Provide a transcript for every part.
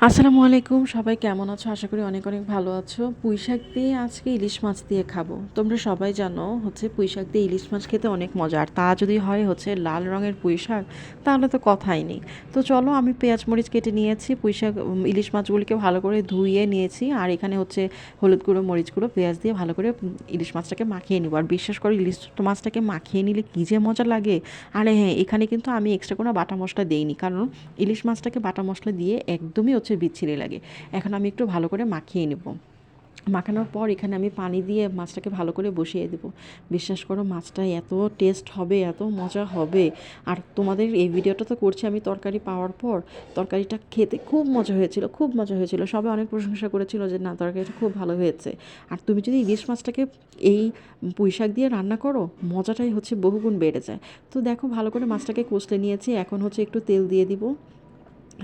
আসসালামু আলাইকুম, সবাই কেমন আছো? আশা করি অনেক অনেক ভালো আছো। পুঁইশাক দিয়ে আজকে ইলিশ মাছ দিয়ে খাবো। তোমরা সবাই জানো পুঁইশাক দিয়ে ইলিশ মাছ খেতে অনেক মজা, আর তা যদি হয় লাল রঙের পুঁইশাক, তাহলে তো কথাই নেই। তো চলো, আমি পেঁয়াজ মরিচ কেটে নিয়েছি, পুঁইশাক ইলিশ মাছগুলিকে ভালো করে ধুইয়ে নিয়েছি, আর এখানে হলুদ গুঁড়ো, মরিচ গুঁড়ো, পেঁয়াজ দিয়ে ভালো করে ইলিশ মাছটাকে মাখিয়ে নিব। আর বিশ্বাস করো, ইলিশ মাছটাকে মাখিয়ে নিলে কী যে মজা লাগে। আরে হ্যাঁ, এখানে কিন্তু আমি এক্সট্রা কোনো বাটা মশলা দেইনি, কারণ ইলিশ মাছটাকে বাটা মশলা দিয়ে একদমই বিচ্ছিরি লাগে। এখন আমি একটু ভালো করে মাখিয়ে নেব। মাখানোর পর এখানে আমি পানি দিয়ে মাছটাকে ভালো করে বসিয়ে দেব। বিশ্বাস করো, মাছটা এত টেস্ট হবে, এত মজা হবে। আর তোমাদের এই ভিডিওটা তো করছি আমি তরকারি পাওয়ার পর। তরকারিটা খেতে খুব মজা হয়েছিল, খুব মজা হয়েছিল। সবাই অনেক প্রশংসা করেছিল যে না, তরকারিটা খুব ভালো হয়েছে। আর তুমি যদি ইলিশ মাছটাকে এই পুঁইশাক দিয়ে রান্না করো, মজাটাই বহুগুণ বেড়ে যায়। তো দেখো, ভালো করে মাছটাকে কষলে নিয়েছি। এখন একটু তেল দিয়ে দিব।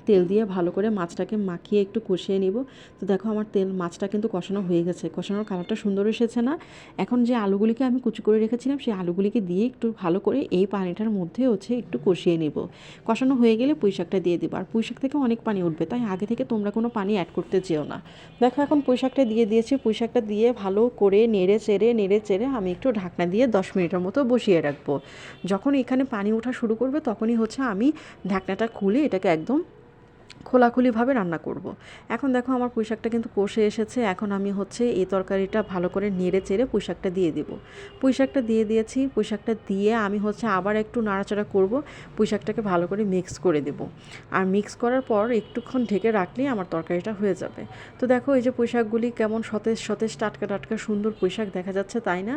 তেল দিয়ে ভালো করে মাছটাকে মাখিয়ে একটু কষিয়ে নিব। তো দেখো, আমার মাছটা কিন্তু কষানো হয়ে গেছে। কষানোর কালারটা সুন্দর এসেছে না? এখন যে আলুগুলিকে আমি কুচি করে রেখেছিলাম, সেই আলুগুলিকে দিয়ে একটু ভালো করে এই পানিটার মধ্যে একটু কষিয়ে নেব। কষানো হয়ে গেলে পুঁইশাকটা দিয়ে দেবো। আর পুঁইশাক থেকে অনেক পানি উঠবে, তাই আগে থেকে তোমরা কোনো পানি অ্যাড করতে যেও না। দেখো, এখন পুঁইশাকটা দিয়ে দিয়েছি। পুঁইশাকটা দিয়ে ভালো করে নেড়ে চেড়ে আমি একটু ঢাকনা দিয়ে 10 মিনিটের মতো বসিয়ে রাখবো। যখন এখানে পানি ওঠা শুরু করবে, তখনই আমি ঢাকনাটা খুলে এটাকে একদম খোলাখুলিভাবে রান্না করব। এখন দেখো, আমার পুঁইশাকটা কিন্তু কষে এসেছে। এখন আমি এই তরকারিটা ভালো করে নেড়ে চেড়ে পুঁইশাকটা দিয়ে দেব। পুঁইশাকটা দিয়ে দিয়েছি। পুঁইশাকটা দিয়ে আমি আবার একটু নাড়াচাড়া করব। পুঁইশাকটাকে ভালো করে মিক্স করে দেব। আর মিক্স করার পর একটুক্ষণ ঢেকে রাখলেই আমার তরকারিটা হয়ে যাবে। তো দেখো, এই যে পুঁইশাকগুলি কেমন সতেজ সতেজ, টাটকা টাটকা সুন্দর পুঁইশাক দেখা যাচ্ছে, তাই না?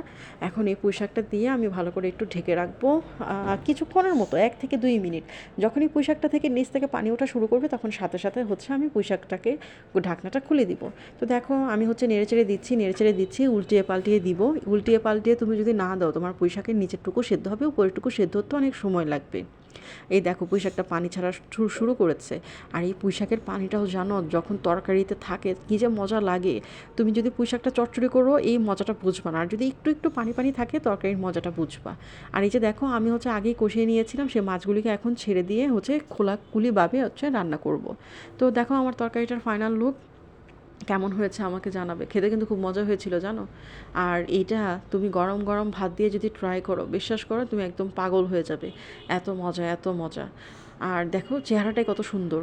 এখন এই পুঁইশাকটা দিয়ে আমি ভালো করে একটু ঢেকে রাখবো কিছুক্ষণের মতো, 1 থেকে 2 মিনিট। যখনই পুঁইশাকটা থেকে নিচ থেকে পানি ওঠা শুরু করবে, তখন সাথে সাথে আমি পুঁইশাকটাকে ঢাকনাটা খুলে দিব। তো দেখো, আমি নেড়েচেড়ে দিচ্ছি, উল্টিয়ে পাল্টিয়ে দিব। উল্টিয়ে পাল্টিয়ে তুমি যদি না দাও, তোমার পুঁইশাকের নিচেরটুকু সেদ্ধ হবে, উপরেরটুকু সেদ্ধ হতে অনেক সময় লাগবে। এই দেখো, পুঁইশাকটা পানি ছাড়া শুরু করেছে। আর এই পুঁইশাকের পানিটাও জানো, যখন তরকারিতে থাকে কী যে মজা লাগে। তুমি যদি পুঁইশাকটা চচ্চড়ি করো, এই মজাটা বুঝবা না। আর যদি একটু একটু পানি পানি থাকে, তরকারির মজাটা বুঝবা। আর এই যে দেখো, আমি আগেই কষিয়ে নিয়েছিলাম, সেই মাছগুলিকে এখন ছেড়ে দিয়ে খোলাখুলিভাবে রান্না করব। তো দেখো, আমার তরকারিটার ফাইনাল লুক কেমন হয়েছে আমাকে জানাবে। খেতে কিন্তু খুব মজা হয়েছিল, জানো। আর এইটা তুমি গরম গরম ভাত দিয়ে যদি ট্রাই করো, বিশ্বাস করো, তুমি একদম পাগল হয়ে যাবে। এত মজা, এত মজা। আর দেখো, চেহারাটাই কত সুন্দর।